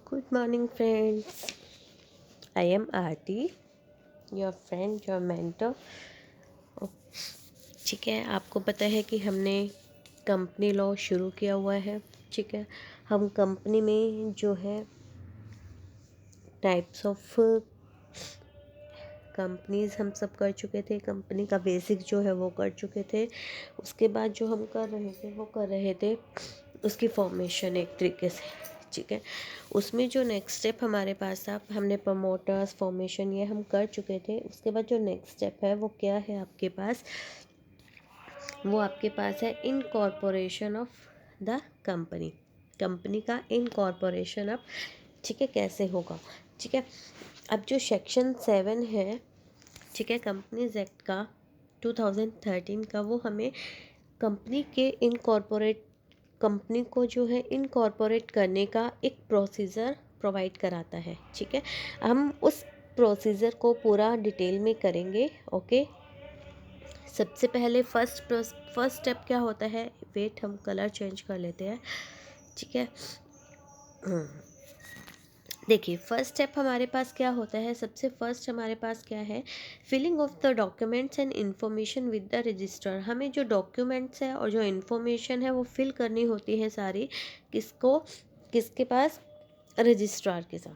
Good morning, friends. I am Aarti, your friend, your mentor. ठीक है, आपको पता है कि हमने कंपनी लॉ शुरू किया हुआ है। ठीक है, हम कंपनी में जो है टाइप्स ऑफ कंपनीज हम सब कर चुके थे। कंपनी का बेसिक जो है वो कर चुके थे। उसके बाद जो हम कर रहे थे वो कर रहे थे उसकी फॉर्मेशन एक तरीके से। ठीक है, उसमें जो नेक्स्ट स्टेप हमारे पास था, हमने प्रमोटर्स फॉर्मेशन ये हम कर चुके थे। उसके बाद जो नेक्स्ट स्टेप है वो क्या है आपके पास, वो आपके पास है incorporation of the company. Company का इनकॉर्पोरेशन अब ठीक है कैसे होगा। ठीक है, अब जो सेक्शन 7 है, ठीक है, कंपनीज एक्ट का 2013 का, वो हमें कंपनी के इनकॉर्पोरेट कंपनी को जो है इनकॉर्पोरेट करने का एक प्रोसीजर प्रोवाइड कराता है। ठीक है, हम उस प्रोसीजर को पूरा डिटेल में करेंगे। ओके, सबसे पहले फर्स्ट स्टेप क्या होता है, वेट हम कलर चेंज कर लेते हैं। ठीक है, देखिए फर्स्ट स्टेप हमारे पास क्या होता है, सबसे फर्स्ट हमारे पास क्या है, filling of the documents and information with the register. हमें जो डॉक्यूमेंट्स है और जो इन्फॉर्मेशन है वो फिल करनी होती है सारी, किसके पास, रजिस्ट्रार के साथ।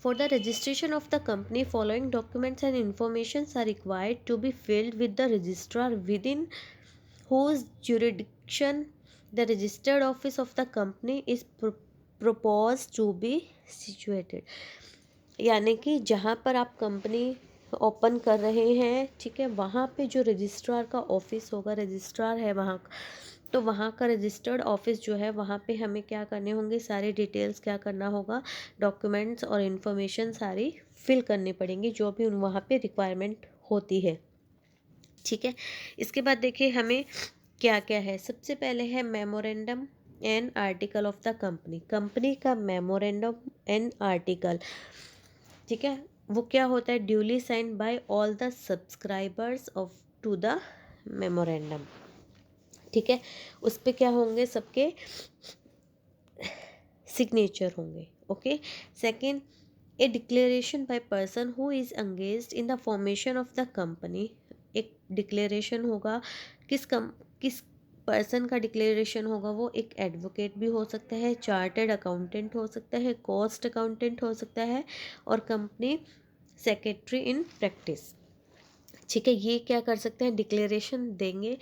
For the registration of the company, following documents and informations are required to be filled with the registrar, within whose jurisdiction the registered office of the company is proposed to be situated। यानी कि जहाँ पर आप company open कर रहे हैं, ठीक है, वहाँ पे जो रजिस्ट्रार का ऑफिस होगा, रजिस्ट्रार है वहाँ, तो वहाँ का रजिस्टर्ड ऑफिस जो है वहाँ पे हमें क्या करने होंगे, सारी डिटेल्स क्या करना होगा, डॉक्यूमेंट्स और इन्फॉर्मेशन सारी फिल करनी पड़ेंगी जो भी वहाँ पे रिक्वायरमेंट होती है। ठीक है, इसके बाद देखिए हमें क्या क्या है। सबसे पहले है memorandum and article of the company. Company का मेमोरेंडम एंड आर्टिकल, ठीक है, वो क्या होता है, duly signed by all the subscribers of to the memorandum. ठीक है, उस पे क्या होंगे, सबके सिग्नेचर होंगे। Okay, second, a declaration by person who is engaged in the formation of the company. एक डिक्लेरेशन होगा, किस पर्सन का डिक्लेरेशन होगा, वो एक एडवोकेट भी हो सकता है, चार्टर्ड अकाउंटेंट हो सकता है, कॉस्ट अकाउंटेंट हो सकता है, और कंपनी सेक्रेटरी इन प्रैक्टिस। ठीक है, ये क्या कर सकते हैं, डिक्लेरेशन देंगे।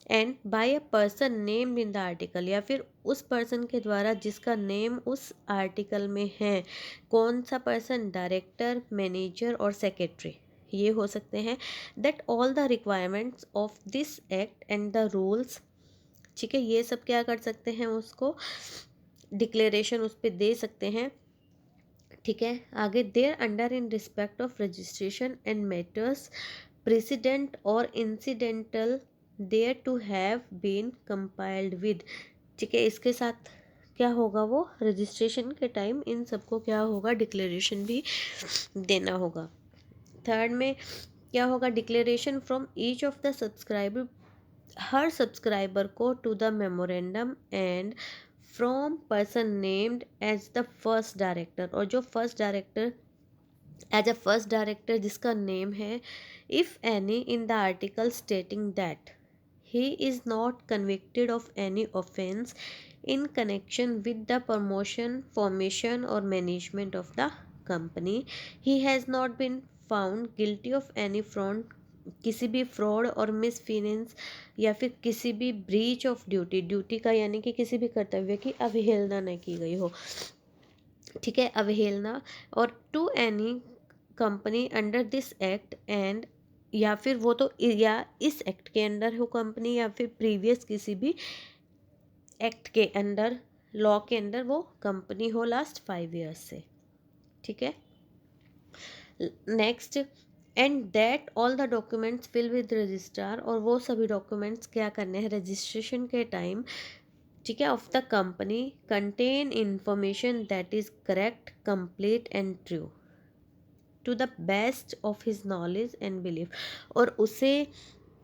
And by a person named in the article, या फिर उस पर्सन के द्वारा जिसका नेम उस आर्टिकल में है। कौन सा पर्सन, डायरेक्टर, मैनेजर और सेक्रेटरी, ये हो सकते हैं। That all the requirements of this act and the rules, ठीक है, ये सब क्या कर सकते हैं, उसको डिक्लेरेशन उस पर दे सकते हैं। ठीक है, आगे, there under in respect of registration and matters president और incidental there to have been compiled with. ठीक है, इसके साथ क्या होगा, वो रजिस्ट्रेशन के टाइम इन सबको क्या होगा, डिक्लेरेशन भी देना होगा। थर्ड में क्या होगा, declaration from each of the subscriber, हर सब्सक्राइबर को, to the memorandum and from person named as the first director, और जो first director, as a first director जिसका नेम है, if any in the article stating that he is not convicted of any offence in connection with the promotion, formation और management of the company, he has not been found guilty of any fraud, किसी भी fraud और मिसफिनेंस, या फिर किसी भी breach of duty, duty का यानी कि किसी भी कर्तव्य की अवहेलना न की गई हो। ठीक है, अवहेलना, और to any company under this act and, या फिर वो तो या इस एक्ट के अंडर हो कंपनी, या फिर प्रीवियस किसी भी एक्ट के अंडर, लॉ के अंडर वो कंपनी हो लास्ट 5 ईयर्स से। ठीक है, next, and that all the documents fill with registrar, और वो सभी डॉक्यूमेंट्स क्या करने हैं रजिस्ट्रेशन के टाइम, ठीक है, of the company contain information that is correct, complete and true to the best of his knowledge and belief. और उसे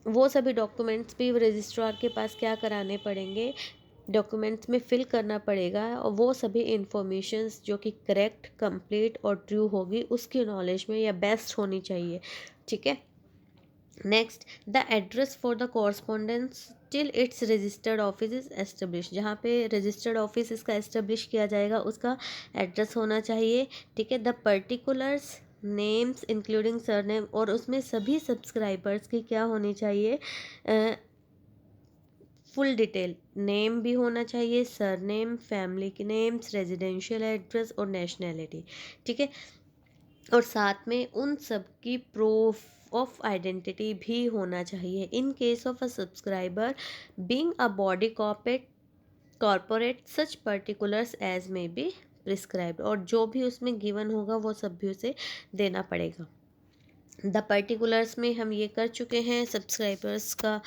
वो सभी डॉक्यूमेंट्स भी रजिस्ट्रार के पास क्या कराने पड़ेंगे, डॉक्यूमेंट्स में फिल करना पड़ेगा, और वो सभी इंफॉर्मेशंस जो कि करेक्ट, कंप्लीट और ट्रू होगी उसकी नॉलेज में या बेस्ट होनी चाहिए, ठीक है। Next, the address for the correspondence till it's registered office is establish, जहाँ पे रजिस्टर्ड ऑफिस इसका एस्टेब्लिश किया जाएगा उसका एड्रेस होना चाहिए, ठीक है। The particulars names including surname, और उसमें सभी सब्सक्राइबर्स की क्या होनी चाहिए, फुल डिटेल, नेम भी होना चाहिए, सरनेम, फैमिली के नेम्स, रेजिडेंशियल एड्रेस और नेशनैलिटी, ठीक है। और साथ में उन सब की प्रूफ ऑफ आइडेंटिटी भी होना चाहिए in case of a subscriber being a body corporate such particulars as may be prescribed, और जो भी उसमें गिवन होगा वो सब भी उसे देना पड़ेगा। द पर्टिकुलर्स में हम ये कर चुके हैं, सब्सक्राइबर्स का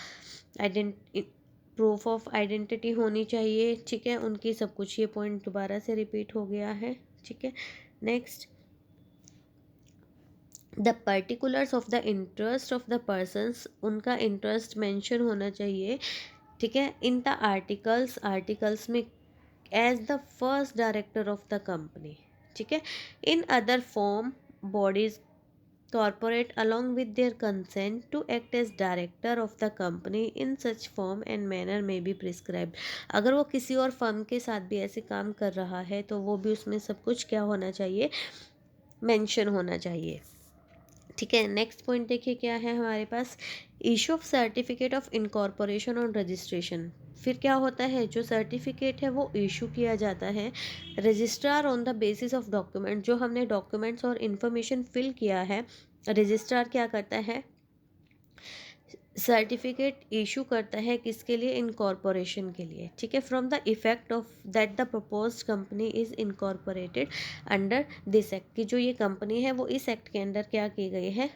प्रूफ ऑफ आइडेंटिटी होनी चाहिए, ठीक है। उनकी सब कुछ, ये पॉइंट दोबारा से रिपीट हो गया है, ठीक है। Next, the particulars of the interest of the persons, उनका इंटरेस्ट मेंशन होना चाहिए, ठीक है। इन द आर्टिकल्स में as the first director of the company, ठीक है। In other form bodies corporate along with their consent to act as director of the company in such form and manner may be prescribed, अगर वो किसी और firm के साथ भी ऐसे काम कर रहा है तो वो भी उसमें सब कुछ क्या होना चाहिए, मेंशन होना चाहिए, ठीक है। नेक्स्ट पॉइंट देखिए क्या है हमारे पास, issue of certificate of incorporation और रजिस्ट्रेशन। फिर क्या होता है, जो सर्टिफिकेट है वो इशू किया जाता है registrar on the basis of document, जो हमने डॉक्यूमेंट्स और इन्फॉर्मेशन फिल किया है, रजिस्ट्रार क्या करता है, सर्टिफिकेट इशू करता है किसके लिए, इनकॉर्पोरेशन के लिए, ठीक है। From the effect of that the proposed company is incorporated under this act, की जो ये कंपनी है वो इस एक्ट के अंदर क्या की गई है,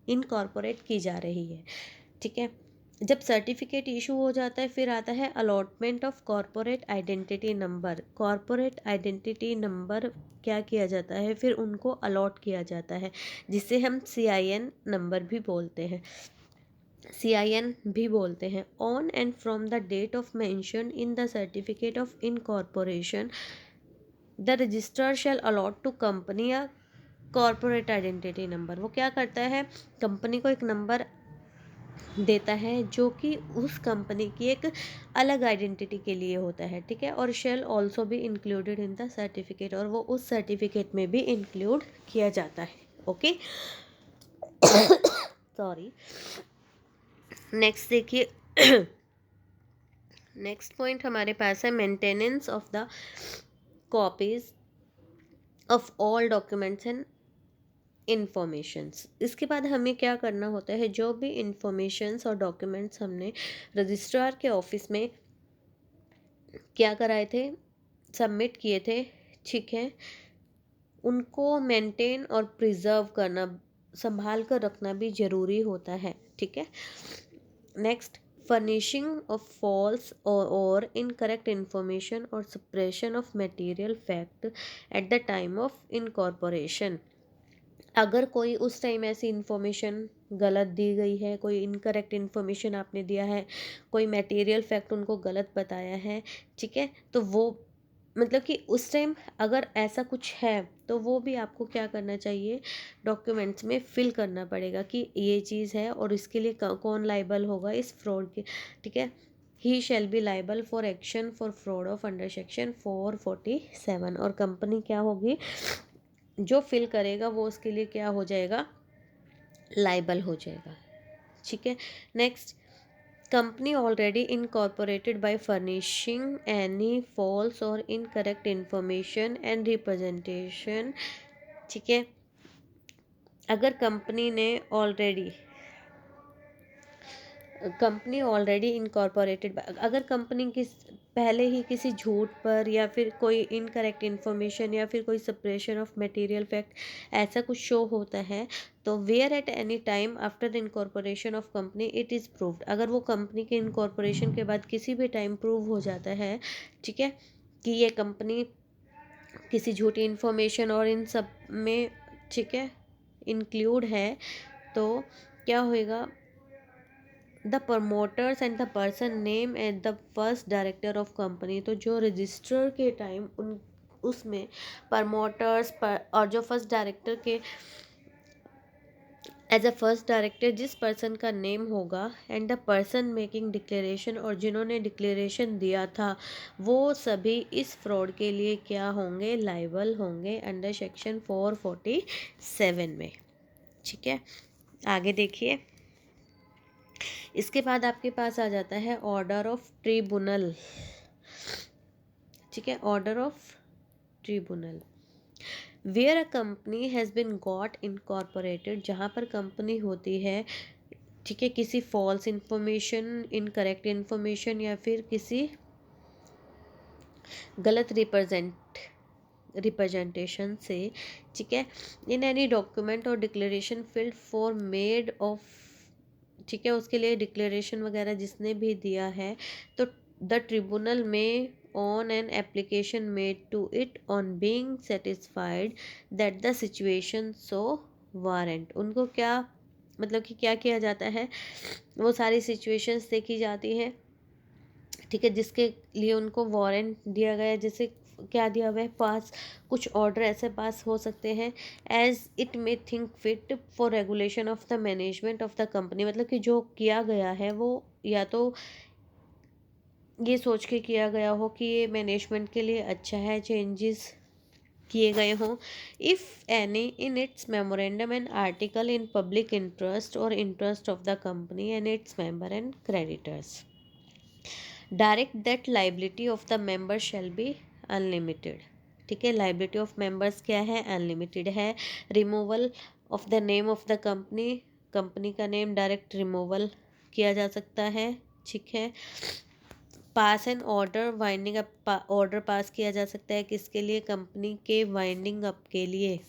इनकॉर्पोरेट की जा रही है, ठीक है। जब सर्टिफिकेट इशू हो जाता है फिर आता है allotment of corporate identity number, corporate identity number क्या किया जाता है, फिर उनको अलॉट किया जाता है, जिसे हम CIN नंबर भी बोलते हैं, CIN भी बोलते हैं। On and from the date of mention in the certificate of incorporation the registrar shall allot to company a corporate identity number, वो क्या करता है, कंपनी को एक नंबर देता है जो कि उस कंपनी की एक अलग आइडेंटिटी के लिए होता है, ठीक है। और शेल ऑल्सो भी इंक्लूडेड इन द सर्टिफिकेट, और वो उस सर्टिफिकेट में भी इंक्लूड किया जाता है, ओके। सॉरी। नेक्स्ट देखिए, नेक्स्ट पॉइंट हमारे पास है maintenance of the copies of all documents and informations. इसके बाद हमें क्या करना होता है, जो भी इंफॉर्मेशंस और डॉक्यूमेंट्स हमने रजिस्ट्रार के ऑफिस में क्या कराए थे, सबमिट किए थे, ठीक है, उनको मेंटेन और प्रिजर्व करना, संभाल कर रखना भी ज़रूरी होता है, ठीक है। नेक्स्ट, फर्निशिंग ऑफ फॉल्स और इनकरेक्ट इंफॉर्मेशन और suppression of material fact at the time of incorporation, अगर कोई उस टाइम ऐसी इन्फॉर्मेशन गलत दी गई है, कोई इनकरेक्ट इन्फॉर्मेशन आपने दिया है, कोई मटेरियल फैक्ट उनको गलत बताया है, ठीक है, तो वो मतलब कि उस टाइम अगर ऐसा कुछ है तो वो भी आपको क्या करना चाहिए, डॉक्यूमेंट्स में फिल करना पड़ेगा कि ये चीज़ है और इसके लिए कौन लाइबल होगा इस फ्रॉड के, ठीक है। He shall be liable for action for fraud of under section 447, और कंपनी क्या होगी, जो फिल करेगा वो उसके लिए क्या हो जाएगा, लाइबल हो जाएगा, ठीक है। Next, company already incorporated by furnishing any false or incorrect information and representation, ठीक है। अगर कंपनी ऑलरेडी इनकॉर्पोरेटेड, अगर कंपनी किस पहले ही किसी झूठ पर या फिर कोई इनकरेक्ट इन्फॉर्मेशन या फिर कोई सप्रेशन ऑफ मटेरियल फैक्ट ऐसा कुछ शो होता है, तो where at any time after the incorporation of company it is proved, अगर वो कंपनी के इनकॉर्पोरेशन के बाद किसी भी टाइम प्रूव हो जाता है, ठीक है, कि ये कंपनी किसी झूठी इन्फॉर्मेशन और इन सब में, ठीक है, इंक्लूड है, तो क्या होएगा, the promoters and the person name at the first director of company. तो जो रजिस्टर के टाइम उन उसमें प्रमोटर्स और जो फर्स्ट डायरेक्टर के एज अ फर्स्ट डायरेक्टर जिस पर्सन का नेम होगा and the person making declaration, और जिन्होंने डिक्लेरेशन दिया था, वो सभी इस फ्रॉड के लिए क्या होंगे, लाइबल होंगे अंडर सेक्शन 447 में। ठीक है, आगे देखिए। इसके बाद आपके पास आ जाता है ऑर्डर ऑफ ट्रिब्यूनल। ठीक है, order of tribunal where a company has been got incorporated, जहाँ पर कंपनी होती है, ठीक है, किसी फॉल्स इंफॉर्मेशन, इनकरेक्ट इंफॉर्मेशन या फिर किसी गलत रिप्रेजेंटेशन से, ठीक है, इन एनी डॉक्यूमेंट और declaration field for made of, ठीक है, उसके लिए डिक्लेरेशन वगैरह जिसने भी दिया है, तो the tribunal may on an application made to it on being satisfied that the situation so warrant, उनको क्या मतलब कि क्या किया जाता है, वो सारी सिचुएशंस देखी जाती हैं, ठीक है, जिसके लिए उनको वारंट दिया गया है। जैसे क्या दिया हुआ है, पास कुछ ऑर्डर ऐसे पास हो सकते हैं, as it may think fit for regulation of the management of the company, मतलब कि जो किया गया है वो या तो ये सोच के किया गया हो कि ये मैनेजमेंट के लिए अच्छा है, चेंजेस किए गए हों, if any in its memorandum and article in public interest और interest of the company and its member and creditors, direct that liability of the member shall be unlimited. ठीक है, लाइबिलिटी ऑफ मेंबर्स क्या है, unlimited है। Removal of the name of the company, company का name direct removal किया जा सकता है। ठीक है, pass an order winding up, order pass किया जा सकता है किसके लिए, कंपनी के वाइंडिंग अप के लिए।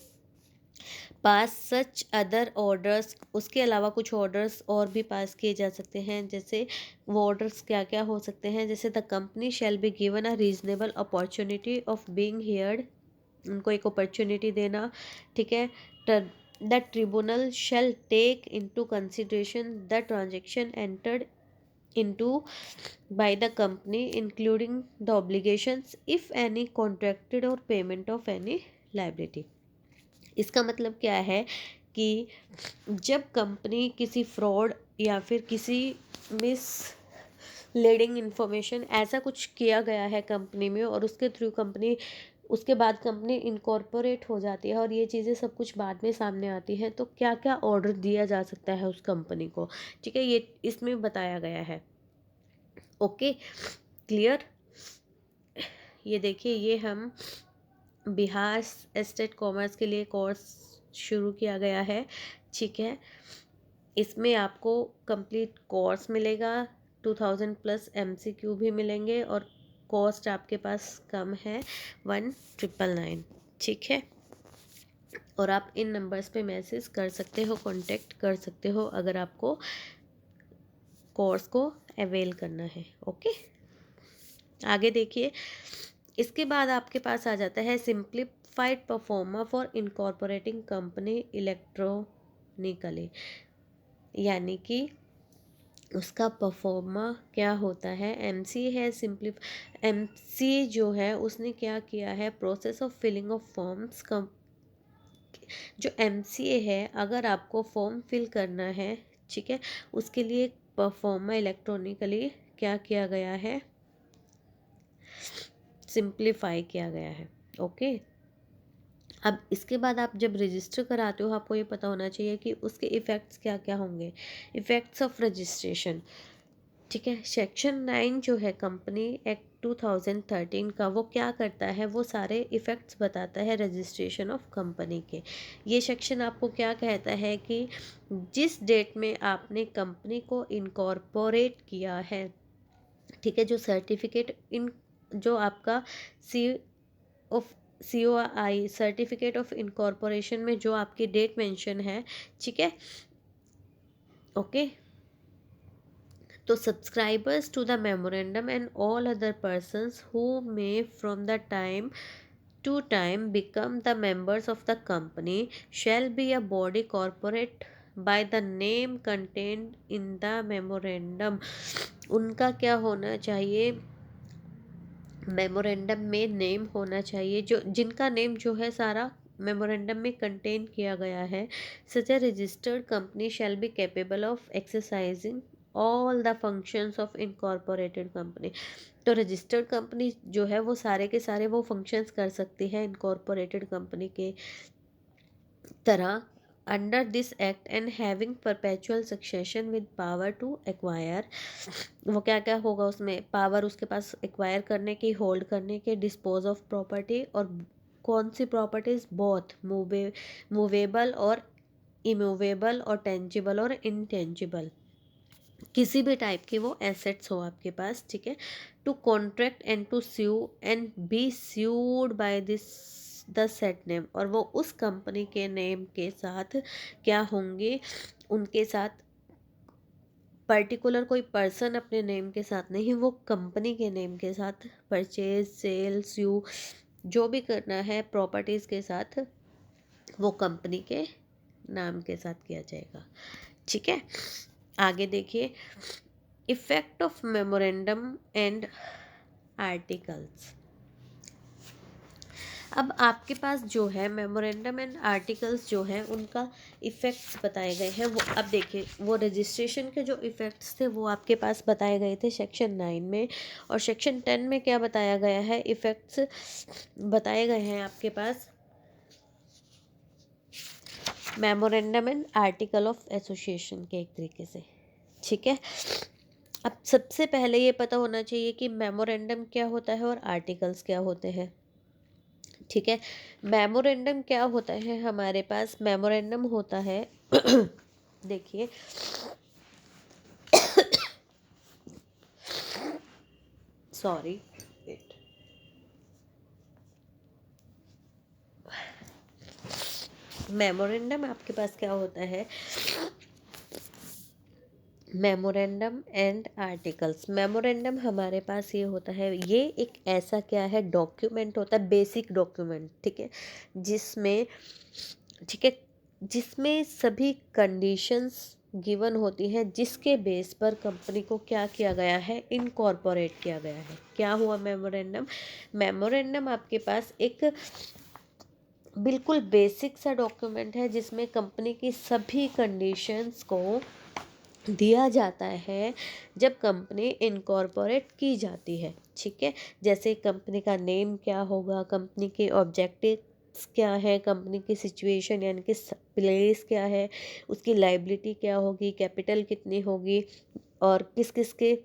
पास सच अदर ऑर्डर्स, उसके अलावा कुछ ऑर्डर्स और भी पास किए जा सकते हैं। जैसे वो ऑर्डर्स क्या क्या हो सकते हैं, जैसे the company shall be given a reasonable opportunity of being heard, उनको एक अपॉर्चुनिटी देना। ठीक है, the tribunal shall take into consideration the transaction entered into by the company including the obligations if any contracted or payment of any liability। इसका मतलब क्या है कि जब कंपनी किसी फ्रॉड या फिर किसी मिस लीडिंग इंफॉर्मेशन ऐसा कुछ किया गया है कंपनी में और उसके थ्रू कंपनी, उसके बाद कंपनी इनकॉर्पोरेट हो जाती है और ये चीज़ें सब कुछ बाद में सामने आती हैं, तो क्या क्या ऑर्डर दिया जा सकता है उस कंपनी को। ठीक है, ये इसमें बताया गया है। Okay, clear. ये देखिए, ये हम बिहार स्टेट कॉमर्स के लिए कोर्स शुरू किया गया है। ठीक है, इसमें आपको कंप्लीट कोर्स मिलेगा, 2000+ MCQ भी मिलेंगे और कॉस्ट आपके पास कम है, 1999। ठीक है, और आप इन नंबर्स पे मैसेज कर सकते हो, कांटेक्ट कर सकते हो अगर आपको कोर्स को अवेल करना है। ओके, आगे देखिए। इसके बाद आपके पास आ जाता है simplified pro forma for incorporating company electronically, यानी कि उसका परफॉर्मा क्या होता है, एमसी है एमसी जो है उसने क्या किया है, process of filling of forms. जो एमसीए है, अगर आपको फॉर्म फिल करना है, ठीक है, उसके लिए परफॉर्मा इलेक्ट्रॉनिकली क्या किया गया है, सिंप्लीफाई किया गया है। ओके, अब इसके बाद आप जब रजिस्टर कराते हो, आपको ये पता होना चाहिए कि उसके इफ़ेक्ट्स क्या क्या होंगे, इफ़ेक्ट्स ऑफ रजिस्ट्रेशन। ठीक है, सेक्शन 9 जो है कंपनी एक्ट 2013 का, वो क्या करता है, वो सारे इफ़ेक्ट्स बताता है रजिस्ट्रेशन ऑफ कंपनी के। ये सेक्शन आपको क्या कहता है कि जिस डेट में आपने कंपनी को इनकॉर्पोरेट किया है, ठीक है, जो सर्टिफिकेट इन, जो आपका C of COI certificate of incorporation में जो आपकी डेट मेंशन है, ठीक है, ओके, तो subscribers to the memorandum and all other persons who may from the time to time become the members of the company shall be a body corporate by the name content in the memorandum. उनका क्या होना चाहिए, memorandum में name होना चाहिए जो जिनका name जो है सारा मेमोरेंडम में कंटेन किया गया है। Such a registered company shall be capable of exercising all the functions of incorporated company. तो रजिस्टर्ड कंपनी जो है वो सारे के सारे वो फंक्शंस कर सकती है इनकॉर्पोरेटेड कंपनी के तरह under this act and having perpetual succession with power to acquire. वो क्या क्या होगा उसमें, पावर उसके पास एक्वायर करने की, होल्ड करने के, डिस्पोज ऑफ प्रॉपर्टी, और कौन सी प्रॉपर्टीज, बोथ मूवेबल और इमूवेबल, और टेंजिबल और इनटेंजिबल, किसी भी टाइप के वो एसेट्स हो आपके पास, ठीक है। To contract and to sue and be sued by this the set name, और वो उस कंपनी के नेम के साथ क्या होंगे, उनके साथ पर्टिकुलर कोई पर्सन अपने नेम के साथ नहीं, वो कंपनी के नेम के साथ परचेज, सेल, स्यू जो भी करना है प्रॉपर्टीज़ के साथ, वो कंपनी के नाम के साथ किया जाएगा, ठीक है। आगे देखिए, effect of memorandum and articles. अब आपके पास जो है मेमोरेंडम एंड आर्टिकल्स जो है उनका इफ़ेक्ट्स बताए गए हैं। वो अब देखिए, वो रजिस्ट्रेशन के जो इफ़ेक्ट्स थे वो आपके पास बताए गए थे सेक्शन 9 में, और सेक्शन 10 में क्या बताया गया है, इफ़ेक्ट्स बताए गए हैं आपके पास memorandum and article of association के एक तरीके से, ठीक है। अब सबसे पहले ये पता होना चाहिए कि मेमोरेंडम क्या होता है और आर्टिकल्स क्या होते हैं, ठीक है। मेमोरेंडम क्या होता है, हमारे पास मेमोरेंडम होता है देखिए सॉरी वेट, मेमोरेंडम आपके पास क्या होता है, मेमोरेंडम एंड आर्टिकल्स। मेमोरेंडम हमारे पास ये होता है, ये एक ऐसा क्या है, डॉक्यूमेंट होता है, बेसिक डॉक्यूमेंट, ठीक है, जिसमें, ठीक है, जिसमें सभी कंडीशंस गिवन होती हैं, जिसके बेस पर कंपनी को क्या किया गया है, इनकॉर्पोरेट किया गया है। क्या हुआ मेमोरेंडम, मेमोरेंडम आपके पास एक बिल्कुल बेसिक सा डॉक्यूमेंट है जिसमें कंपनी की सभी कंडीशंस को दिया जाता है जब कंपनी इनकॉर्पोरेट की जाती है, ठीक है। जैसे कंपनी का नेम क्या होगा, कंपनी के ऑब्जेक्टिव्स क्या है, कंपनी की सिचुएशन यानी कि प्लेस क्या है, उसकी लाइबिलिटी क्या होगी, कैपिटल कितनी होगी, और किस किस के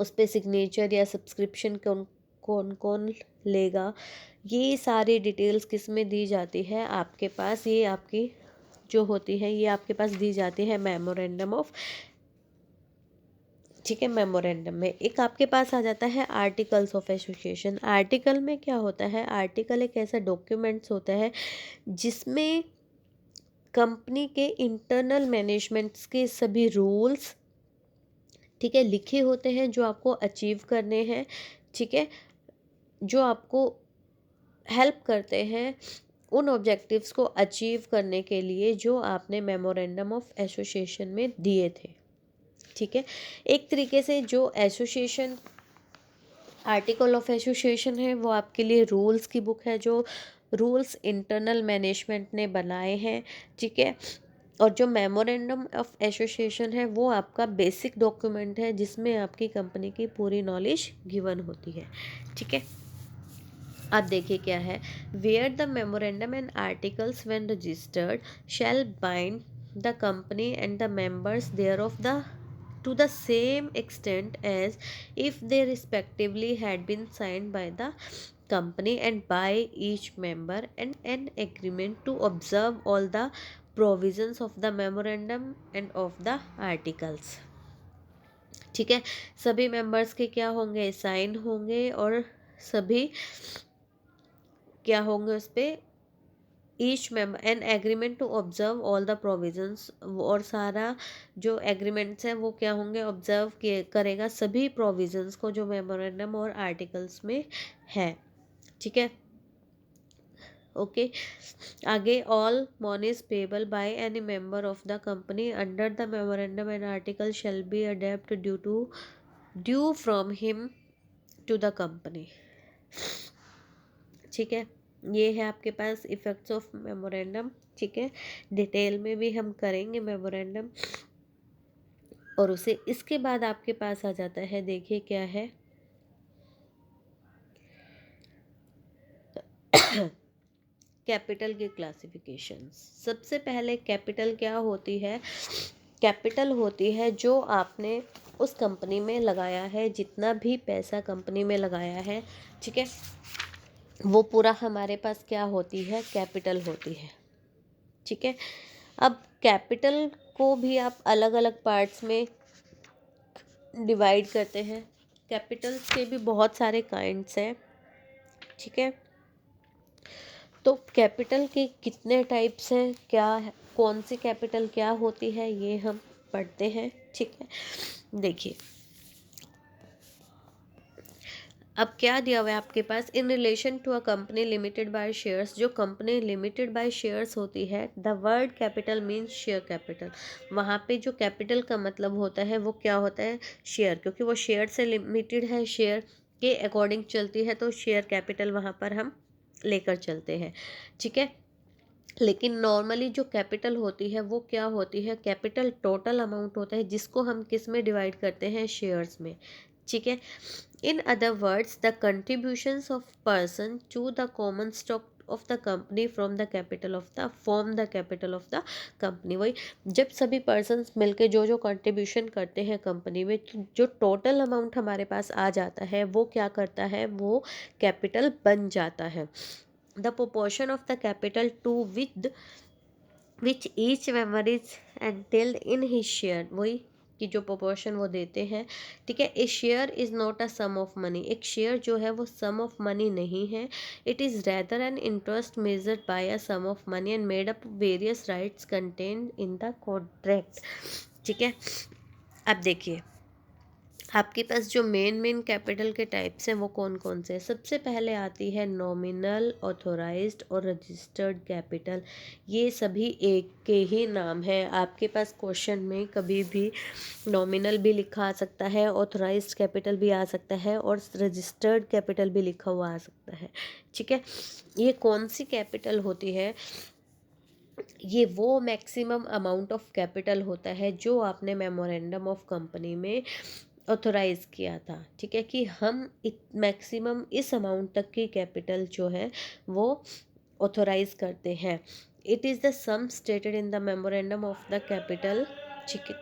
उस पर सिग्नेचर या सब्सक्रिप्शन कौन कौन कौन लेगा, ये सारी डिटेल्स किस में दी जाती है आपके पास, ये आपकी जो होती है ये आपके पास दी जाती है मेमोरेंडम ऑफ, ठीक है। मेमोरेंडम में एक आपके पास आ जाता है आर्टिकल्स ऑफ एसोसिएशन। आर्टिकल में क्या होता है, आर्टिकल एक ऐसा डॉक्यूमेंट्स होता है जिसमें कंपनी के इंटरनल मैनेजमेंट्स के सभी रूल्स, ठीक है, लिखे होते हैं जो आपको अचीव करने हैं, ठीक है, जो आपको हेल्प करते हैं उन ऑब्जेक्टिव्स को अचीव करने के लिए जो आपने मेमोरेंडम ऑफ एसोसिएशन में दिए थे, ठीक है। एक तरीके से जो एसोसिएशन आर्टिकल ऑफ एसोसिएशन है वो आपके लिए रूल्स की बुक है, जो रूल्स इंटरनल मैनेजमेंट ने बनाए हैं, ठीक है। और जो मेमोरेंडम ऑफ एसोसिएशन है वो आपका बेसिक डॉक्यूमेंट है जिसमें आपकी कंपनी की पूरी नॉलेज गिवन होती है, ठीक है। अब देखिए क्या है, where the memorandum and articles when registered shall bind the company and the members thereof the to the same extent as if they respectively had been signed by the company and by each member, and an agreement to observe all the provisions of the memorandum and of the articles, ठीक है। सभी members के क्या होंगे, sign होंगे, और सभी क्या होंगे उस पर, each member an agreement to observe all the provisions, और सारा जो एग्रीमेंट्स हैं वो क्या होंगे, ऑब्जर्व किए करेगा सभी प्रोविजंस को जो मेमोरेंडम और आर्टिकल्स में है, ठीक है। ओके। आगे all moneys payable by any member of the company under the memorandum and article shall be अडेप्ट due from him to the company. ठीक है, ये है आपके पास इफेक्ट्स ऑफ मेमोरेंडम। ठीक है, डिटेल में भी हम करेंगे मेमोरेंडम। और उसे इसके बाद आपके पास आ जाता है, देखिए क्या है कैपिटल की क्लासिफिकेशन। सबसे पहले कैपिटल क्या होती है? कैपिटल होती है जो आपने उस कंपनी में लगाया है, जितना भी पैसा कंपनी में लगाया है, ठीक है, वो पूरा हमारे पास क्या होती है? कैपिटल होती है। ठीक है, अब कैपिटल को भी आप अलग अलग पार्ट्स में डिवाइड करते हैं। कैपिटल के भी बहुत सारे काइंड्स हैं। ठीक है, तो कैपिटल के कितने टाइप्स हैं, क्या है, कौन सी कैपिटल क्या होती है, ये हम पढ़ते हैं। ठीक है, देखिए अब क्या दिया हुआ है आपके पास, in relation to a company limited by shares. जो कंपनी लिमिटेड बाय शेयर्स होती है, the word capital means share capital. वहाँ पे जो कैपिटल का मतलब होता है वो क्या होता है? शेयर, क्योंकि वो शेयर से लिमिटेड है, शेयर के अकॉर्डिंग चलती है, तो शेयर कैपिटल वहाँ पर हम लेकर चलते हैं। ठीक है, लेकिन नॉर्मली जो कैपिटल होती है वो क्या होती है? कैपिटल टोटल अमाउंट होता है, जिसको हम किस में डिवाइड करते हैं? शेयर्स में। ठीक है, in other words the contributions of person to the common stock of the company from the capital of the form the capital of the company. वही, जब सभी पर्सन्स मिलके जो जो कंट्रीब्यूशन करते हैं कंपनी में, तो जो टोटल अमाउंट हमारे पास आ जाता है वो क्या करता है? वो कैपिटल बन जाता है। The proportion of the capital to which each member is entitled in his share. वही कि जो प्रोपोर्शन वो देते हैं। ठीक है, a share is not a sum of money. एक शेयर जो है वो सम ऑफ मनी नहीं है। It is rather an interest measured by a sum of money and made up various rights contained in the contract. ठीक है, अब देखिए आपके पास जो मेन कैपिटल के टाइप्स हैं वो कौन कौन से हैं। सबसे पहले आती है नॉमिनल, ऑथोराइज्ड और रजिस्टर्ड कैपिटल। ये सभी एक के ही नाम है। आपके पास क्वेश्चन में कभी भी नॉमिनल भी लिखा आ सकता है, ऑथोराइज्ड कैपिटल भी आ सकता है और रजिस्टर्ड कैपिटल भी लिखा हुआ आ सकता है। ठीक है, ये कौन सी कैपिटल होती है? ये वो मैक्सिमम अमाउंट ऑफ कैपिटल होता है जो आपने मेमोरेंडम ऑफ कंपनी में ऑथोराइज किया था। ठीक है, कि हम मैक्सिमम इस अमाउंट तक की कैपिटल जो है वो ऑथोराइज करते हैं। It is the sum stated in the memorandum of the capital. ठीक है,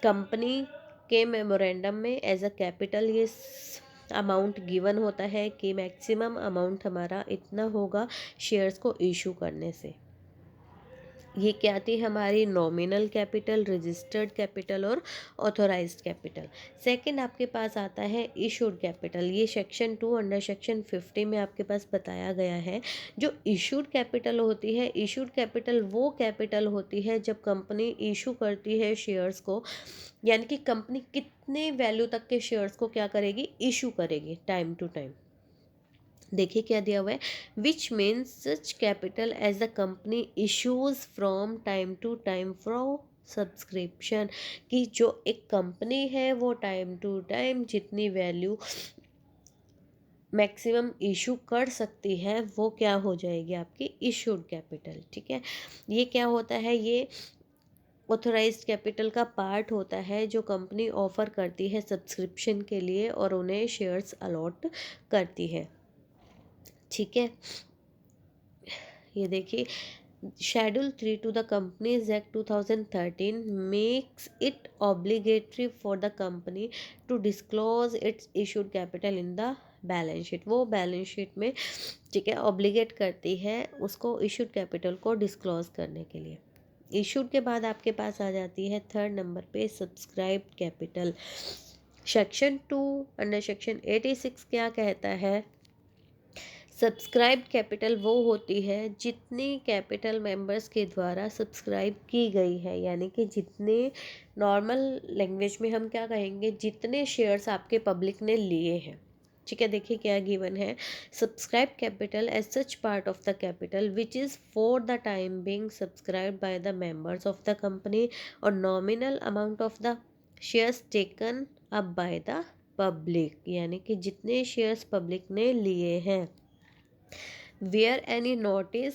कंपनी के मेमोरेंडम में एज अ कैपिटल ये अमाउंट गिवन होता है कि मैक्सिमम अमाउंट हमारा इतना होगा शेयर्स को इशू करने से। ये क्या थी हमारी? नॉमिनल कैपिटल, रजिस्टर्ड कैपिटल और ऑथोराइज्ड कैपिटल। सेकंड आपके पास आता है इशूड कैपिटल। ये सेक्शन 2 अंडर सेक्शन 50 में आपके पास बताया गया है। जो इशूड कैपिटल होती है, इशूड कैपिटल वो कैपिटल होती है जब कंपनी इशू करती है शेयर्स को, यानी कि कंपनी कितने वैल्यू तक के शेयर्स को क्या करेगी? इशू करेगी टाइम टू टाइम। देखिए क्या दिया हुआ है, which means such capital as the company issues from time to time from subscription. कि जो एक कंपनी है वो टाइम टू टाइम जितनी वैल्यू मैक्सिमम इशू कर सकती है वो क्या हो जाएगी? आपकी इशूड कैपिटल। ठीक है, ये क्या होता है? ये ऑथोराइज्ड कैपिटल का पार्ट होता है जो कंपनी ऑफर करती है सब्सक्रिप्शन के लिए और उन्हें शेयर्स अलॉट करती है। ठीक है, ये देखिए schedule 3 to the companies act 2013 makes it obligatory for the company to disclose its issued capital in the balance sheet. वो बैलेंस शीट में, ठीक है, ऑब्लिगेट करती है उसको इशूड कैपिटल को डिस्क्लोज करने के लिए। इशूड के बाद आपके पास आ जाती है थर्ड नंबर पे subscribed capital. Section 2 under section 86 क्या कहता है? सब्सक्राइब कैपिटल वो होती है जितनी कैपिटल मेंबर्स के द्वारा सब्सक्राइब की गई है, यानी कि जितने, नॉर्मल लैंग्वेज में हम क्या कहेंगे, जितने शेयर्स आपके पब्लिक ने लिए हैं। ठीक है, देखिए क्या गिवन है, subscribe capital as such part of the capital which is for the time being subscribe by the members of the company और nominal amount of the shares taken up by the public, यानी कि जितने shares public ने लिए हैं। Where any notice,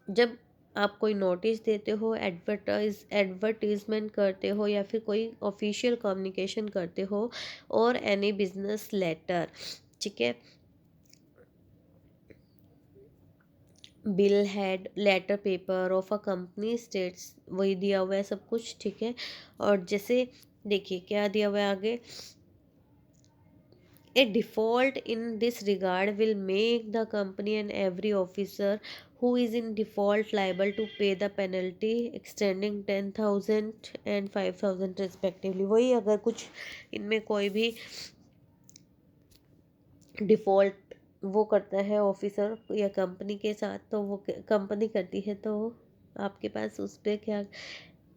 जब आप कोई नोटिस देते हो, एडवर्टीजमेंट करते हो या फिर कोई ऑफिशियल कम्युनिकेशन करते हो, और एनी बिजनेस लेटर, ठीक है, bill head letter paper of a company states, वही दिया हुआ है सब कुछ, ठीक है। और जैसे देखिए क्या दिया हुआ है आगे, A default in this regard will make the company and every officer who is in default liable to pay the penalty extending 10,000 and 5,000 respectively। वही अगर कुछ इनमें कोई भी डिफ़ॉल्ट वो करता है ऑफिसर या कंपनी के साथ, तो वो कंपनी करती है, तो आपके पास उस पर क्या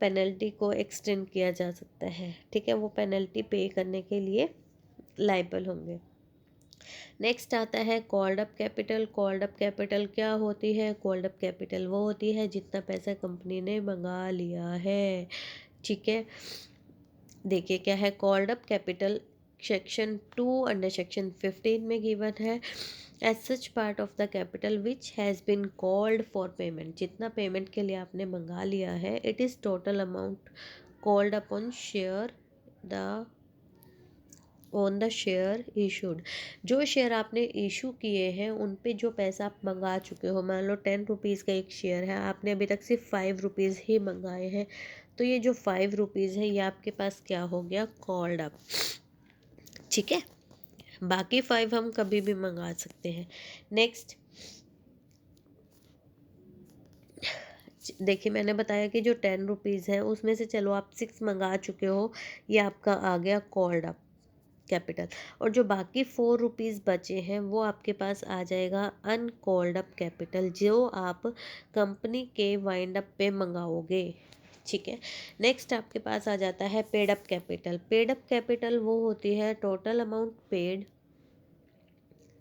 पेनल्टी को एक्सटेंड किया जा सकता है, ठीक है, वो पेनल्टी पे करने के लिए लाइबल होंगे। नेक्स्ट आता है called up capital. Called up capital क्या होती है? कॉल्ड अप कैपिटल वो होती है जितना पैसा कंपनी ने मंगा लिया है, ठीक है। देखिए क्या है called up capital, section 2 under section 15 में गिवन है, as such part of the capital which has been called for payment, जितना पेमेंट के लिए आपने मंगा लिया है, it is total amount called upon share the on the share issued, जो शेयर आपने इशू किए हैं उन पे जो पैसा आप मंगा चुके हो, मान लो 10 रुपीज़ का एक शेयर है, आपने अभी तक सिर्फ 5 रुपीज़ ही मंगाए हैं, तो ये जो 5 रुपीज़ है ये आपके पास क्या हो गया? कॉल्ड अप, ठीक है। बाकी 5 हम कभी भी मंगा सकते हैं। नेक्स्ट देखिए मैंने बताया कि जो 10 रुपीज़ है उसमें से चलो आप 6 मंगा चुके हो, ये आपका आ गया कॉल्ड अप कैपिटल, और जो बाकी 4 रुपीज़ बचे हैं वो आपके पास आ जाएगा अनकॉल्ड अप कैपिटल, जो आप कंपनी के वाइंड अप पे मंगाओगे, ठीक है। नेक्स्ट आपके पास आ जाता है paid up capital. Paid up capital वो होती है टोटल अमाउंट पेड,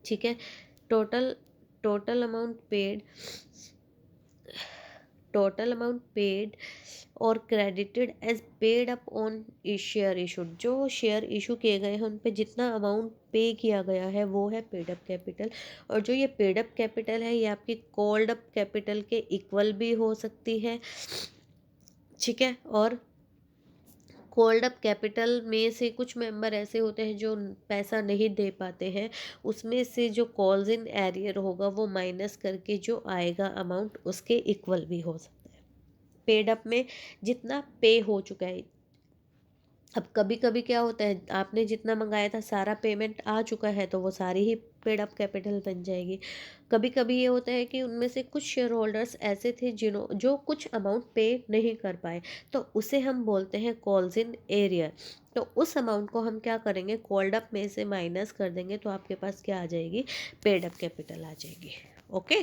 ठीक है, total total amount paid total amount paid और credited as paid up on share issued, जो शेयर इशू किए गए हैं उन पे जितना अमाउंट पे किया गया है वो है पेड अप कैपिटल। और जो ये पेड अप कैपिटल है ये आपकी कॉल्ड अप कैपिटल के इक्वल भी हो सकती है, ठीक है। और कॉल्ड अप कैपिटल में से कुछ मेंबर ऐसे होते हैं जो पैसा नहीं दे पाते हैं, उसमें से जो कॉल्स इन एरियर होगा वो माइनस करके जो आएगा अमाउंट उसके इक्वल भी हो सकता है। पेड अप में जितना पे हो चुका है, अब कभी कभी क्या होता है आपने जितना मंगाया था सारा पेमेंट आ चुका है तो वो सारी ही पेड अप कैपिटल बन जाएगी। कभी कभी ये होता है कि उनमें से कुछ शेयर होल्डर्स ऐसे थे जो कुछ अमाउंट पे नहीं कर पाए, तो उसे हम बोलते हैं कॉल्स इन एरियर, तो उस अमाउंट को हम क्या करेंगे कॉल्ड अप में से माइनस कर देंगे, तो आपके पास क्या आ जाएगी? पेड अप कैपिटल आ जाएगी। Okay,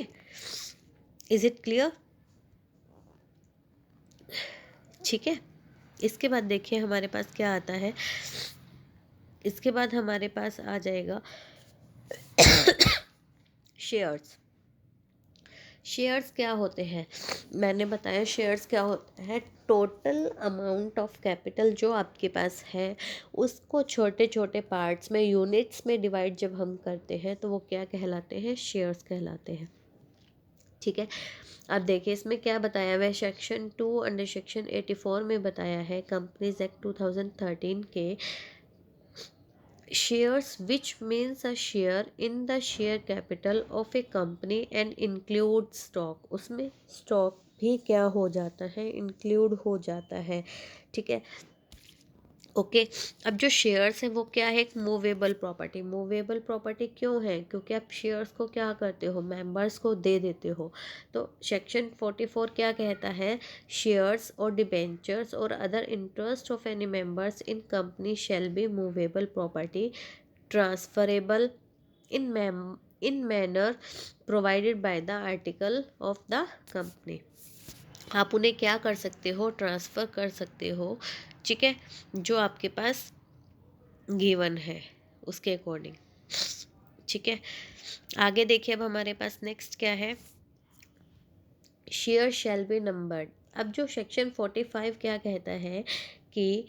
is it clear? ठीक है। इसके बाद देखिए हमारे पास क्या आता है, इसके बाद हमारे पास आ जाएगा शेयर्स। शेयर्स क्या होते हैं? मैंने बताया शेयर्स क्या होता है, टोटल अमाउंट ऑफ कैपिटल जो आपके पास है उसको छोटे छोटे पार्ट्स में यूनिट्स में डिवाइड जब हम करते हैं तो वो क्या कहलाते हैं? शेयर्स कहलाते हैं, ठीक है। अब देखिए इसमें क्या बताया हुआ है, सेक्शन 2 अंडर सेक्शन 84 में बताया है कंपनीज एक्ट 2013 के, shares which means a share in the share capital of a company and include stock, उसमें स्टॉक भी क्या हो जाता है? इंक्लूड हो जाता है, ठीक है। ओके, अब जो शेयर्स है वो क्या है? एक मूवेबल प्रॉपर्टी। मूवेबल प्रॉपर्टी क्यों है? क्योंकि आप शेयर्स को क्या करते हो? मेंबर्स को दे देते हो। तो सेक्शन 44 क्या कहता है? शेयर्स और डिबेंचर्स और other interest of any members in company shall B movable property transferable in manner provided by the article of the company. आप उन्हें क्या कर सकते हो? ट्रांसफ़र कर सकते हो, ठीक है, जो आपके पास गिवन है उसके अकॉर्डिंग, ठीक है, आगे देखिए अब हमारे पास नेक्स्ट क्या है, शेयर शैल बी नंबर्ड। अब जो सेक्शन 45 क्या कहता है कि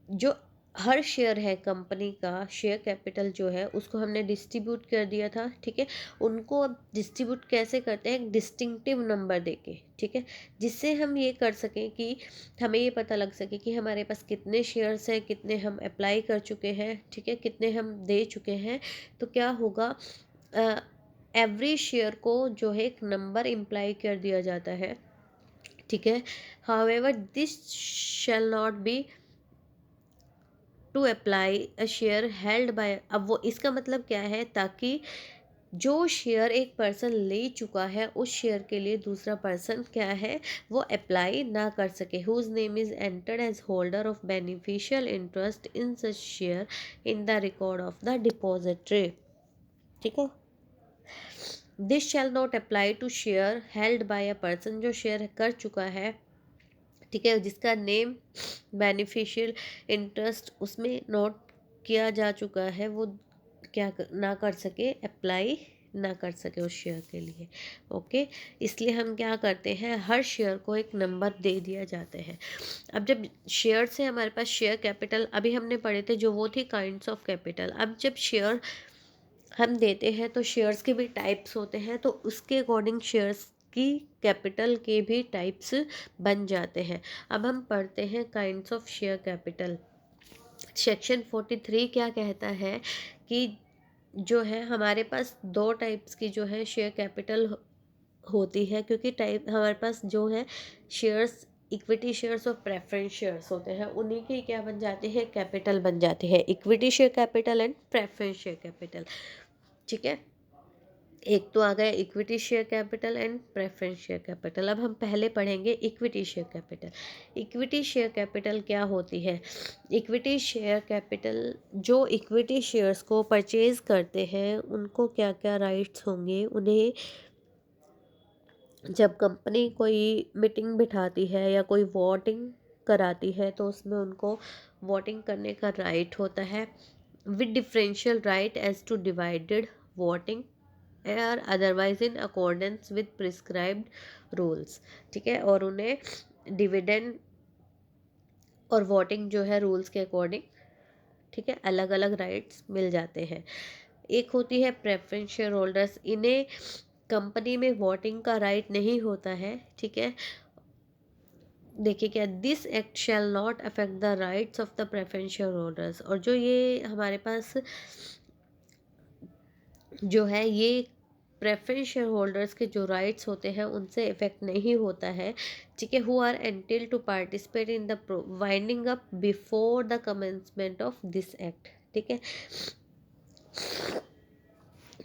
जो हर शेयर है कंपनी का, शेयर कैपिटल जो है उसको हमने डिस्ट्रीब्यूट कर दिया था, ठीक है। उनको अब डिस्ट्रीब्यूट कैसे करते हैं, एक डिस्टिंक्टिव नंबर देके, ठीक है, जिससे हम ये कर सकें कि हमें ये पता लग सके कि हमारे पास कितने शेयर्स हैं, कितने हम अप्लाई कर चुके हैं, ठीक है, कितने हम दे चुके हैं। तो क्या होगा, एवरी शेयर को जो है एक नंबर इम्प्लाई कर दिया जाता है, ठीक है। However this shall not be to apply a share held by, अब वो इसका मतलब क्या है, ताकि जो शेयर एक पर्सन ले चुका है उस शेयर के लिए दूसरा पर्सन क्या है, वो अप्लाई ना कर सके। Whose name is entered as holder of beneficial interest in such share in the record of the depository, ठीक है। This shall not apply to share held by a person, जो शेयर कर चुका है, ठीक है, जिसका नेम बेनिफिशियल इंटरेस्ट उसमें नोट किया जा चुका है, वो ना कर सके, अप्लाई ना कर सके उस शेयर के लिए। ओके, इसलिए हम क्या करते हैं, हर शेयर को एक नंबर दे दिया जाते हैं। अब जब शेयर से हमारे पास शेयर कैपिटल अभी हमने पढ़े थे जो वो थी काइंड्स ऑफ कैपिटल। अब जब शेयर हम देते हैं तो शेयर्स के भी टाइप्स होते हैं, तो उसके अकॉर्डिंग शेयर्स की कैपिटल के भी टाइप्स बन जाते हैं। अब हम पढ़ते हैं kinds of share capital. Section 43 क्या कहता है कि जो है हमारे पास दो टाइप्स की जो है शेयर कैपिटल होती है, क्योंकि टाइप हमारे पास जो है शेयर्स, इक्विटी शेयर्स और प्रेफरेंस शेयर्स होते हैं, उन्हीं की क्या बन जाते हैं, कैपिटल बन जाते हैं, equity share capital and preference share capital, ठीक है। एक तो आ गया equity share capital and preference share capital. अब हम पहले पढ़ेंगे equity share capital. Equity share capital क्या होती है, इक्विटी शेयर कैपिटल जो इक्विटी शेयर्स को परचेज करते हैं उनको क्या क्या राइट्स होंगे, उन्हें जब कंपनी कोई मीटिंग बिठाती है या कोई वोटिंग कराती है तो उसमें उनको वोटिंग करने का राइट होता है, with differential right as to divided voting or otherwise in accordance with prescribed rules, ठीक है। और उन्हें डिविडेंड और वोटिंग जो है रूल्स के अकॉर्डिंग, ठीक है, अलग अलग राइट्स मिल जाते हैं। एक होती है प्रेफरेंस शेयर होल्डर्स, इन्हें कंपनी में वोटिंग का राइट नहीं होता है, ठीक है। देखिए क्या, this act shall not affect the rights of the preference share holders, और जो ये हमारे पास जो है ये प्रेफरेंस शेयर होल्डर्स के जो राइट्स होते हैं उनसे इफेक्ट नहीं होता है, ठीक है। Who are entitled to participate in the winding up before the commencement of this act, ठीक है।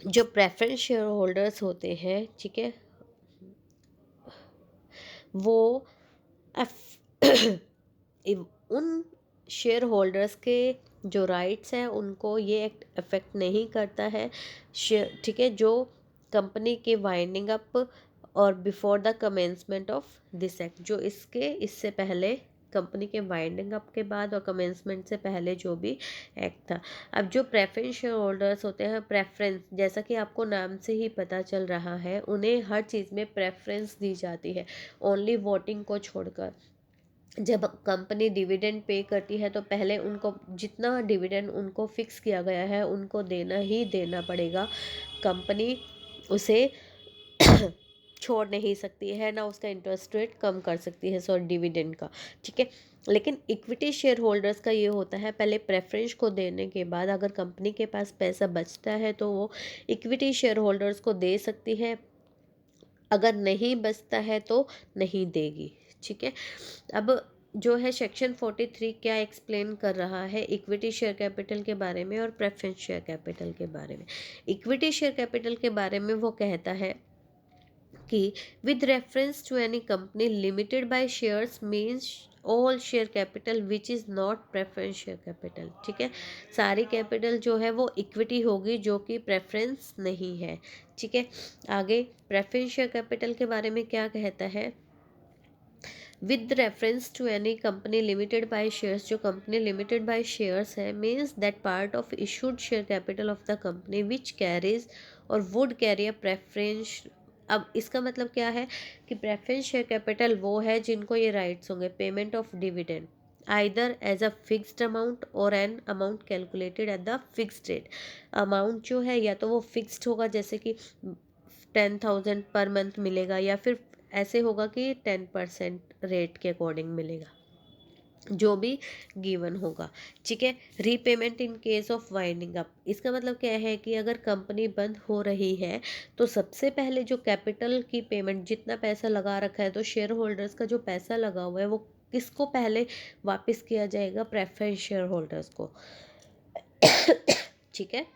जो प्रेफरेंस शेयर होल्डर्स होते हैं, ठीक है, वो उन शेयर होल्डर्स के जो राइट्स हैं उनको ये एक्ट अफेक्ट नहीं करता है, शेयर, ठीक है, जो कंपनी के वाइंडिंग अप और before the commencement of this act, जो इससे पहले कंपनी के वाइंडिंग अप के बाद और कमेंसमेंट से पहले जो भी एक्ट था। अब जो प्रेफरेंस शेयर होल्डर्स होते हैं, प्रेफरेंस जैसा कि आपको नाम से ही पता चल रहा है, उन्हें हर चीज़ में प्रेफरेंस दी जाती है, ओनली वोटिंग को छोड़कर। जब कंपनी डिविडेंड पे करती है तो पहले उनको जितना डिविडेंड उनको फिक्स किया गया है उनको देना ही देना पड़ेगा, कंपनी उसे छोड़ नहीं सकती है, ना उसका इंटरेस्ट रेट कम कर सकती है सॉरी डिविडेंड का, ठीक है। लेकिन इक्विटी शेयर होल्डर्स का ये होता है, पहले प्रेफरेंस को देने के बाद अगर कंपनी के पास पैसा बचता है तो वो इक्विटी शेयर होल्डर्स को दे सकती है, अगर नहीं बचता है तो नहीं देगी, ठीक है। अब जो है सेक्शन 43 क्या एक्सप्लेन कर रहा है, इक्विटी शेयर कैपिटल के बारे में और प्रेफरेंस शेयर कैपिटल के बारे में। इक्विटी शेयर कैपिटल के बारे में वो कहता है कि with reference to any company limited by shares means all share capital which is not preference share capital, ठीक है। सारी कैपिटल जो है वो इक्विटी होगी जो कि प्रेफरेंस नहीं है, ठीक है। आगे प्रेफरेंस शेयर कैपिटल के बारे में क्या कहता है, with reference to any company limited by shares, जो कंपनी लिमिटेड बाय शेयर्स है, means that part of issued share capital of the company which carries or would carry a preference. अब इसका मतलब क्या है कि प्रेफरेंस शेयर कैपिटल वो है जिनको ये राइट्स होंगे payment of dividend either as a fixed amount और an amount calculated at the fixed rate. Amount जो है या तो वो फिक्स्ड होगा, जैसे कि 10,000 पर मंथ मिलेगा, या फिर ऐसे होगा कि 10% रेट के अकॉर्डिंग मिलेगा, जो भी गिवन होगा। ठीक है। Repayment in case of winding up, इसका मतलब क्या है कि अगर कंपनी बंद हो रही है तो सबसे पहले जो कैपिटल की पेमेंट, जितना पैसा लगा रखा है, तो शेयर होल्डर्स का जो पैसा लगा हुआ है वो किसको पहले वापस किया जाएगा? प्रेफरेंस शेयर होल्डर्स को। ठीक है।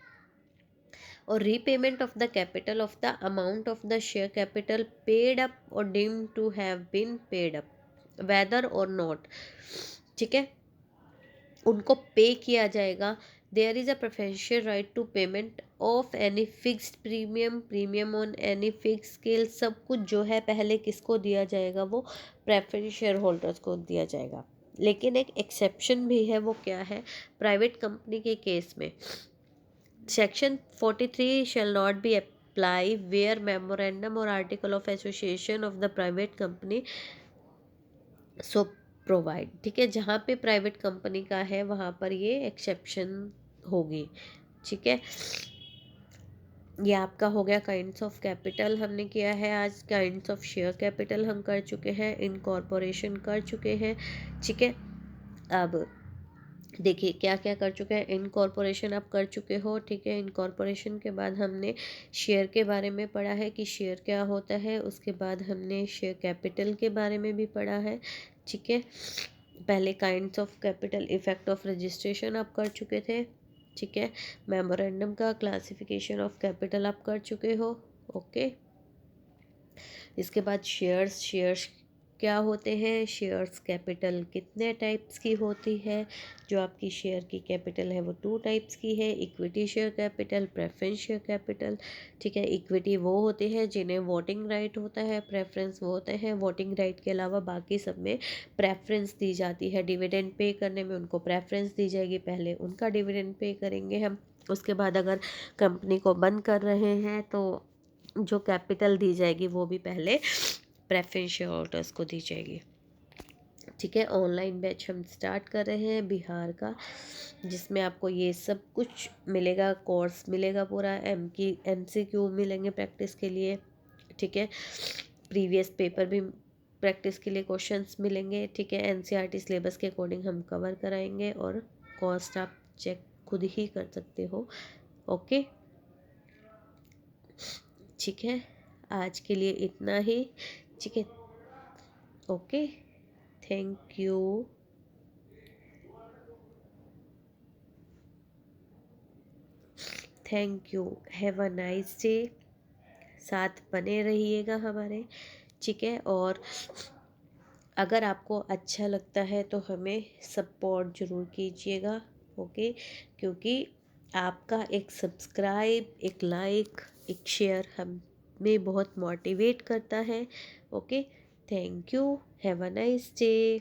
और repayment of the capital of the amount of the share capital paid up और deemed to have been paid up whether और नॉट। ठीक है। उनको पे किया जाएगा। There is a preferential right to payment of any fixed premium, premium on any fix scale, सब कुछ जो है पहले किसको दिया जाएगा? वो प्रेफरेंस शेयर होल्डर्स को दिया जाएगा। लेकिन एक एक्सेप्शन भी है, वो क्या है? प्राइवेट कंपनी के केस में section 43 shall not be apply where memorandum or article of association of the private company so provide। ठीक है। जहाँ पे प्राइवेट कंपनी का है वहाँ पर ये एक्सेप्शन होगी। ठीक है। ये आपका हो गया काइंड्स ऑफ कैपिटल हमने किया है आज। काइंड्स ऑफ शेयर कैपिटल हम कर चुके हैं, इनकॉर्पोरेशन कर चुके हैं। ठीक है। अब देखिए क्या क्या कर चुके हैं। इनकॉर्पोरेशन आप कर चुके हो। ठीक है। इनकॉर्पोरेशन के बाद हमने शेयर के बारे में पढ़ा है कि शेयर क्या होता है। उसके बाद हमने शेयर कैपिटल के बारे में भी पढ़ा है। ठीक है। पहले kinds of capital, effect of registration आप कर चुके थे। ठीक है। मेमोरेंडम का क्लासिफिकेशन ऑफ कैपिटल आप कर चुके हो। ओके। इसके बाद शेयर्स, शेयर्स क्या होते हैं? शेयर्स कैपिटल कितने टाइप्स की होती है? जो आपकी शेयर की कैपिटल है वो 2 टाइप्स की है, equity share capital, preference share capital. ठीक है। इक्विटी वो होते हैं जिन्हें वोटिंग राइट होता है, प्रेफरेंस वो होते हैं वोटिंग राइट के अलावा बाकी सब में प्रेफरेंस दी जाती है। डिविडेंड पे करने में उनको प्रेफरेंस दी जाएगी, पहले उनका डिविडेंड पे करेंगे हम। उसके बाद अगर कंपनी को बंद कर रहे हैं तो जो कैपिटल दी जाएगी वो भी पहले प्रेफरेंस शेयर होल्डर्स को दी जाएगी। ठीक है। ऑनलाइन बैच हम स्टार्ट कर रहे हैं बिहार का, जिसमें आपको ये सब कुछ मिलेगा, कोर्स मिलेगा पूरा, MCQ मिलेंगे प्रैक्टिस के लिए। ठीक है। प्रीवियस पेपर भी प्रैक्टिस के लिए क्वेश्चंस मिलेंगे। ठीक है। NCERT सिलेबस के अकॉर्डिंग हम कवर कराएंगे और कॉस्ट आप चेक खुद ही कर सकते हो। ओके। ठीक है। आज के लिए इतना ही। ठीक है। Okay. Thank you. Thank you. Have a nice day. साथ बने रहिएगा हमारे। ठीक है। और अगर आपको अच्छा लगता है तो हमें सपोर्ट ज़रूर कीजिएगा। ओके। क्योंकि आपका एक सब्सक्राइब, एक लाइक, एक शेयर हमें बहुत मोटिवेट करता है। Okay. Thank you. Have a nice day.